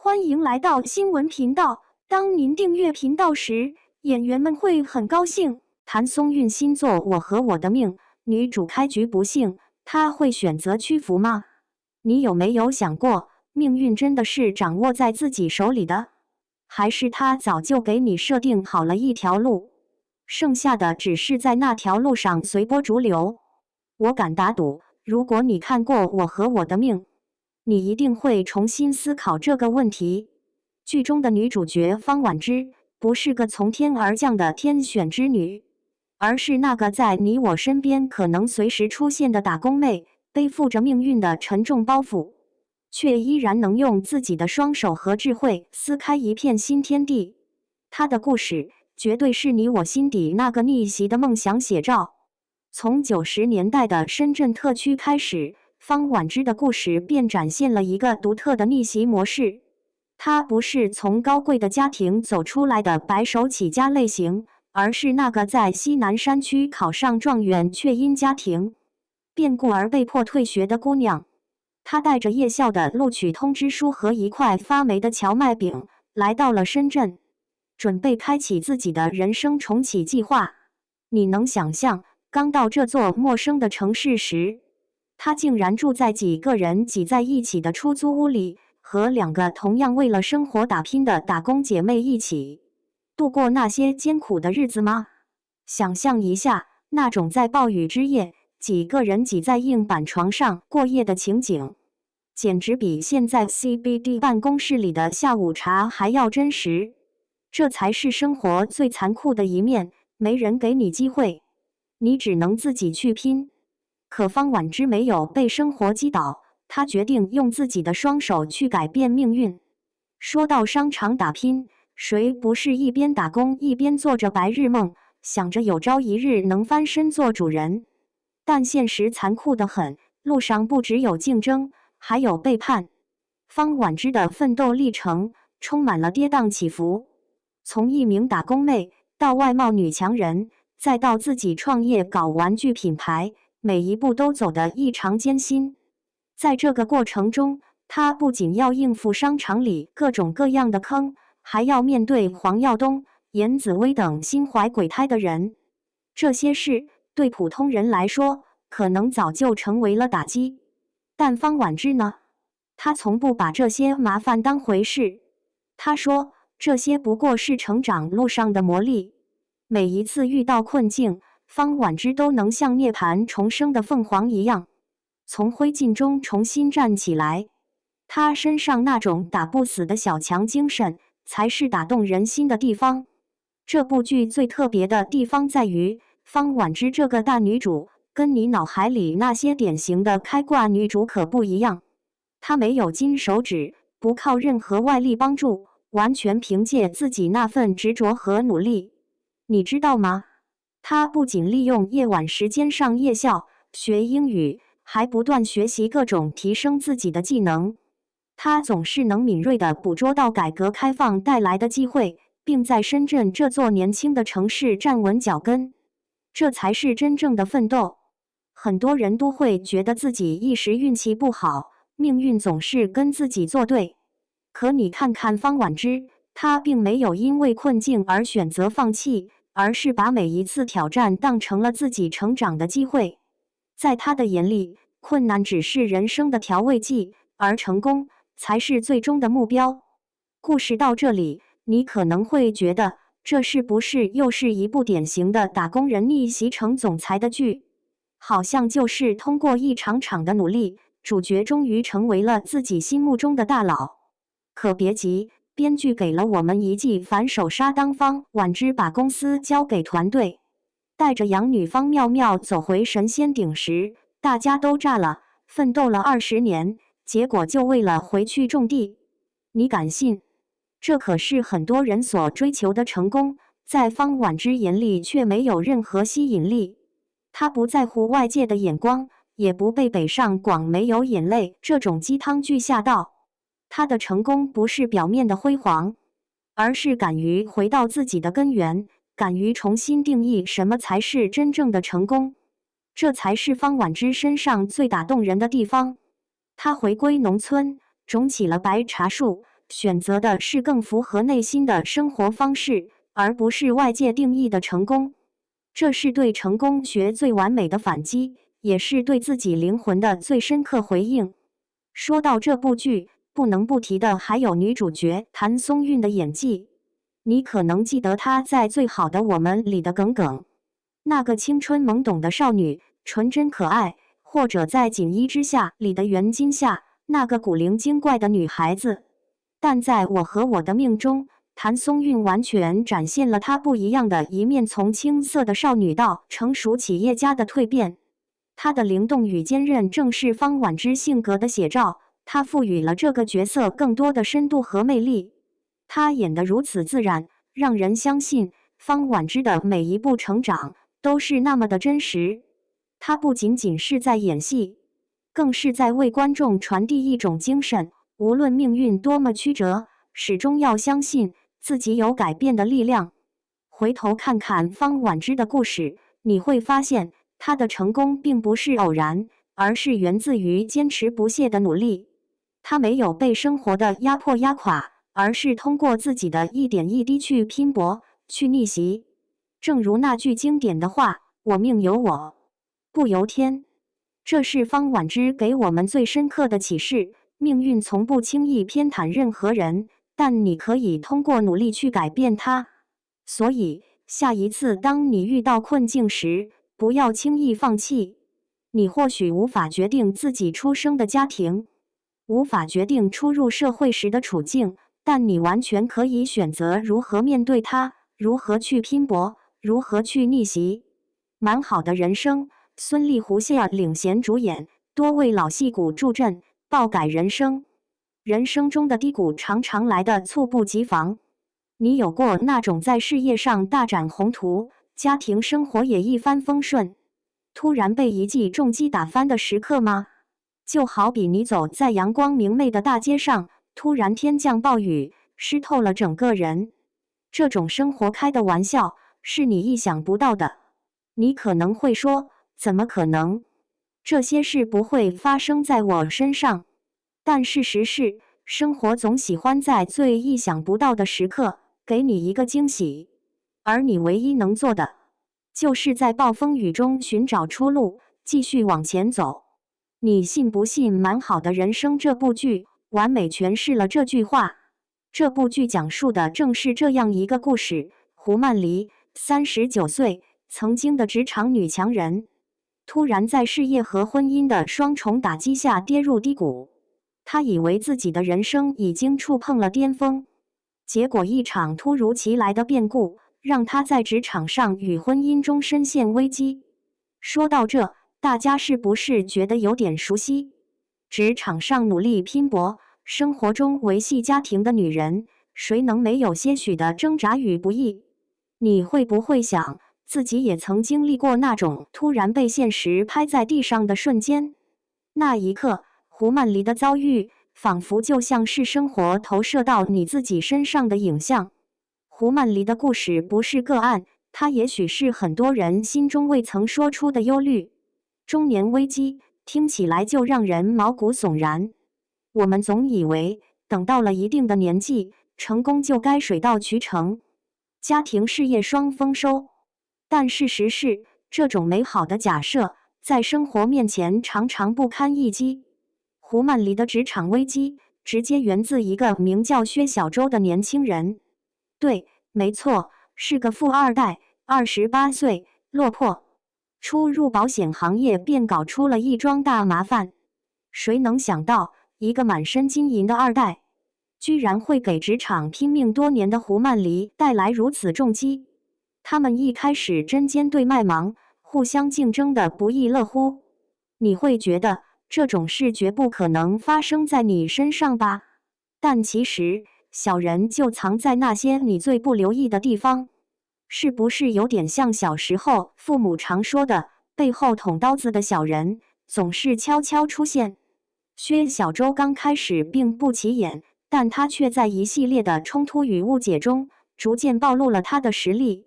欢迎来到新闻频道。当您订阅频道时，演员们会很高兴。谭松韵新作《我和我的命》，女主开局不幸，她会选择屈服吗？你有没有想过，命运真的是掌握在自己手里的，还是他早就给你设定好了一条路，剩下的只是在那条路上随波逐流？我敢打赌，如果你看过《我和我的命》，你一定会重新思考这个问题。剧中的女主角方婉之不是个从天而降的天选之女，而是那个在你我身边可能随时出现的打工妹，背负着命运的沉重包袱，却依然能用自己的双手和智慧撕开一片新天地。她的故事绝对是你我心底那个逆袭的梦想写照。从90年代的深圳特区开始，方婉之的故事便展现了一个独特的逆袭模式。她不是从高贵的家庭走出来的白手起家类型，而是那个在西南山区考上状元却因家庭变故而被迫退学的姑娘。她带着夜校的录取通知书和一块发霉的荞麦饼，来到了深圳，准备开启自己的人生重启计划。你能想象，刚到这座陌生的城市时，她竟然住在几个人挤在一起的出租屋里，和2个同样为了生活打拼的打工姐妹一起度过那些艰苦的日子吗？想象一下，那种在暴雨之夜，几个人挤在硬板床上过夜的情景，简直比现在 CBD 办公室里的下午茶还要真实。这才是生活最残酷的一面，没人给你机会，你只能自己去拼。可方婉之没有被生活击倒，她决定用自己的双手去改变命运。说到商场打拼，谁不是一边打工一边做着白日梦，想着有朝一日能翻身做主人？但现实残酷得很，路上不只有竞争，还有背叛。方婉之的奋斗历程充满了跌宕起伏，从一名打工妹到外貌女强人，再到自己创业搞玩具品牌，每一步都走得异常艰辛。在这个过程中，她不仅要应付商场里各种各样的坑，还要面对黄耀东、严紫薇等心怀鬼胎的人。这些事对普通人来说，可能早就成为了打击。但方婉之呢？她从不把这些麻烦当回事。她说，这些不过是成长路上的磨砺。每一次遇到困境，方婉之都能像涅槃重生的凤凰一样，从灰烬中重新站起来。她身上那种打不死的小强精神，才是打动人心的地方。这部剧最特别的地方在于，方婉之这个大女主，跟你脑海里那些典型的开挂女主可不一样。她没有金手指，不靠任何外力帮助，完全凭借自己那份执着和努力。你知道吗？她不仅利用夜晚时间上夜校学英语，还不断学习各种提升自己的技能。她总是能敏锐地捕捉到改革开放带来的机会，并在深圳这座年轻的城市站稳脚跟。这才是真正的奋斗。很多人都会觉得自己一时运气不好，命运总是跟自己作对。可你看看方婉之，她并没有因为困境而选择放弃，而是把每一次挑战当成了自己成长的机会。在她的眼里，困难只是人生的调味剂，而成功才是最终的目标。故事到这里，你可能会觉得，这是不是又是一部典型的打工人逆袭成总裁的剧？好像就是通过一场场的努力，主角终于成为了自己心目中的大佬。可别急，编剧给了我们一记反手杀。当方婉之把公司交给团队，带着养女方妙妙走回神仙顶时，大家都炸了。奋斗了20年，结果就为了回去种地。你敢信？这可是很多人所追求的成功，在方婉之眼里却没有任何吸引力。她不在乎外界的眼光，也不被北上广没有眼泪这种鸡汤剧吓到。她的成功不是表面的辉煌，而是敢于回到自己的根源，敢于重新定义什么才是真正的成功。这才是方婉之身上最打动人的地方。她回归农村，种起了白茶树，选择的是更符合内心的生活方式，而不是外界定义的成功。这是对成功学最完美的反击，也是对自己灵魂的最深刻回应。说到这部剧，不能不提的还有女主角谭松韵的演技。你可能记得她在《最好的我们》里的耿耿，那个青春懵懂的少女，纯真可爱；或者在《锦衣之下》里的袁今夏，那个古灵精怪的女孩子。但在我和我的命中，谭松韵完全展现了她不一样的一面，从青涩的少女到成熟企业家的蜕变。她的灵动与坚韧正是方婉之性格的写照，她赋予了这个角色更多的深度和魅力。她演得如此自然，让人相信方婉之的每一步成长都是那么的真实。她不仅仅是在演戏，更是在为观众传递一种精神，无论命运多么曲折，始终要相信自己有改变的力量。回头看看方婉之的故事，你会发现她的成功并不是偶然，而是源自于坚持不懈的努力。她没有被生活的压迫压垮，而是通过自己的一点一滴去拼搏，去逆袭。正如那句经典的话：“我命由我，不由天。”这是方婉之给我们最深刻的启示。命运从不轻易偏袒任何人，但你可以通过努力去改变它。所以，下一次当你遇到困境时，不要轻易放弃。你或许无法决定自己出生的家庭，无法决定初入社会时的处境，但你完全可以选择如何面对它，如何去拼搏，如何去逆袭。蛮好的人生，孙俪、胡杏儿领衔主演，多位老戏骨助阵，爆改人生。人生中的低谷常常来得猝不及防。你有过那种在事业上大展宏图，家庭生活也一帆风顺，突然被一记重击打翻的时刻吗？就好比你走在阳光明媚的大街上，突然天降暴雨，湿透了整个人。这种生活开的玩笑，是你意想不到的。你可能会说，怎么可能？这些事不会发生在我身上。但事实是，生活总喜欢在最意想不到的时刻给你一个惊喜，而你唯一能做的，就是在暴风雨中寻找出路，继续往前走。你信不信《蛮好的人生》这部剧完美诠释了这句话？这部剧讲述的正是这样一个故事。胡曼梨39岁，曾经的职场女强人，突然在事业和婚姻的双重打击下跌入低谷。她以为自己的人生已经触碰了巅峰，结果一场突如其来的变故，让她在职场上与婚姻中深陷危机。说到这，大家是不是觉得有点熟悉？职场上努力拼搏，生活中维系家庭的女人，谁能没有些许的挣扎与不易？你会不会想，自己也曾经历过那种突然被现实拍在地上的瞬间？那一刻，胡曼梨的遭遇，仿佛就像是生活投射到你自己身上的影像。胡曼梨的故事不是个案，它也许是很多人心中未曾说出的忧虑。中年危机，听起来就让人毛骨悚然。我们总以为，等到了一定的年纪，成功就该水到渠成，家庭事业双丰收。但事实是，这种美好的假设，在生活面前常常不堪一击。胡曼梨的职场危机，直接源自一个名叫薛小舟的年轻人。对，没错，是个富二代，28岁，落魄，初入保险行业便搞出了一桩大麻烦。谁能想到，一个满身金银的二代，居然会给职场拼命多年的胡曼梨带来如此重击？他们一开始针尖对麦芒，互相竞争的不亦乐乎。你会觉得这种事绝不可能发生在你身上吧？但其实，小人就藏在那些你最不留意的地方。是不是有点像小时候父母常说的，背后捅刀子的小人总是悄悄出现？薛小舟刚开始并不起眼，但他却在一系列的冲突与误解中，逐渐暴露了他的实力。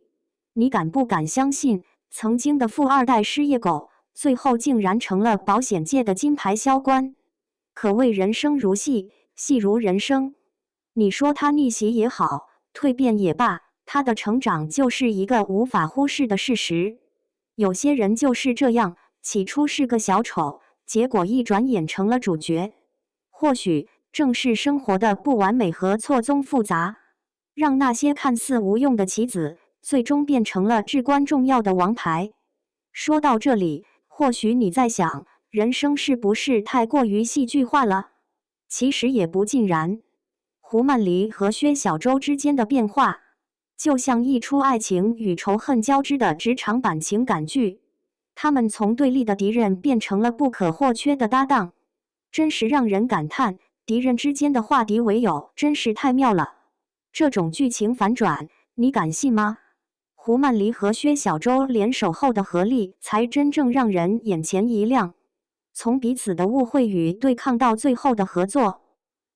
你敢不敢相信，曾经的富二代失业狗，最后竟然成了保险界的金牌销官？可谓人生如戏，戏如人生。你说他逆袭也好，蜕变也罢，他的成长就是一个无法忽视的事实。有些人就是这样，起初是个小丑，结果一转眼成了主角。或许正是生活的不完美和错综复杂，让那些看似无用的棋子，最终变成了至关重要的王牌。说到这里，或许你在想，人生是不是太过于戏剧化了？其实也不尽然。胡曼黎和薛小周之间的变化，就像一出爱情与仇恨交织的职场版情感剧。他们从对立的敌人变成了不可或缺的搭档，真是让人感叹，敌人之间的化敌为友，真是太妙了。这种剧情反转，你敢信吗？胡曼黎和薛小周联手后的合力，才真正让人眼前一亮。从彼此的误会与对抗到最后的合作，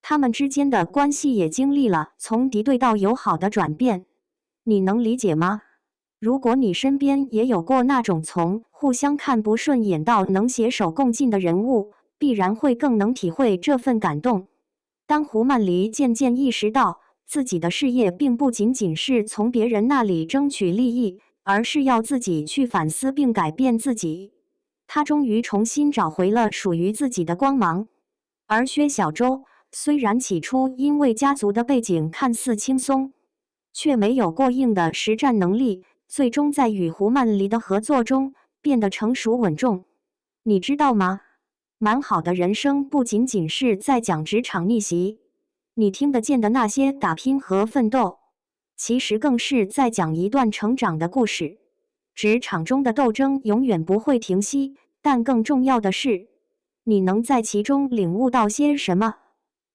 他们之间的关系也经历了从敌对到友好的转变。你能理解吗？如果你身边也有过那种从互相看不顺眼到能携手共进的人物，必然会更能体会这份感动。当胡曼黎渐渐意识到自己的事业并不仅仅是从别人那里争取利益，而是要自己去反思并改变自己，他终于重新找回了属于自己的光芒。而薛小周虽然起初因为家族的背景看似轻松，却没有过硬的实战能力，最终在与胡曼黎的合作中变得成熟稳重。你知道吗？蛮好的人生不仅仅是在讲职场逆袭，你听得见的那些打拼和奋斗，其实更是在讲一段成长的故事。职场中的斗争永远不会停息，但更重要的是，你能在其中领悟到些什么？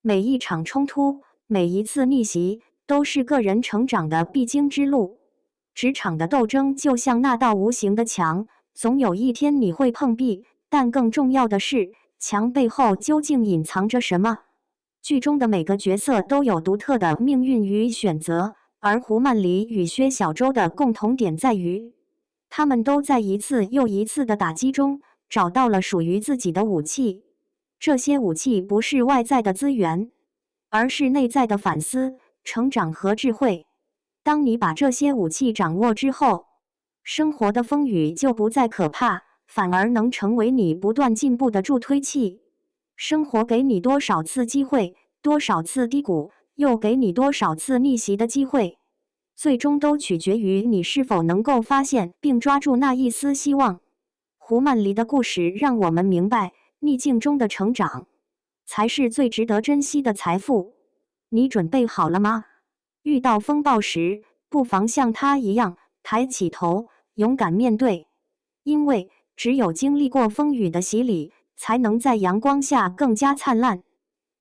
每一场冲突，每一次逆袭，都是个人成长的必经之路。职场的斗争就像那道无形的墙，总有一天你会碰壁，但更重要的是，墙背后究竟隐藏着什么？剧中的每个角色都有独特的命运与选择，而胡曼黎与薛小周的共同点在于，他们都在一次又一次的打击中找到了属于自己的武器。这些武器不是外在的资源，而是内在的反思、成长和智慧。当你把这些武器掌握之后，生活的风雨就不再可怕，反而能成为你不断进步的助推器。生活给你多少次机会，多少次低谷，又给你多少次逆袭的机会，最终都取决于你是否能够发现并抓住那一丝希望。胡曼黎的故事让我们明白，逆境中的成长才是最值得珍惜的财富。你准备好了吗？遇到风暴时，不妨像他一样抬起头，勇敢面对。因为只有经历过风雨的洗礼，才能在阳光下更加灿烂。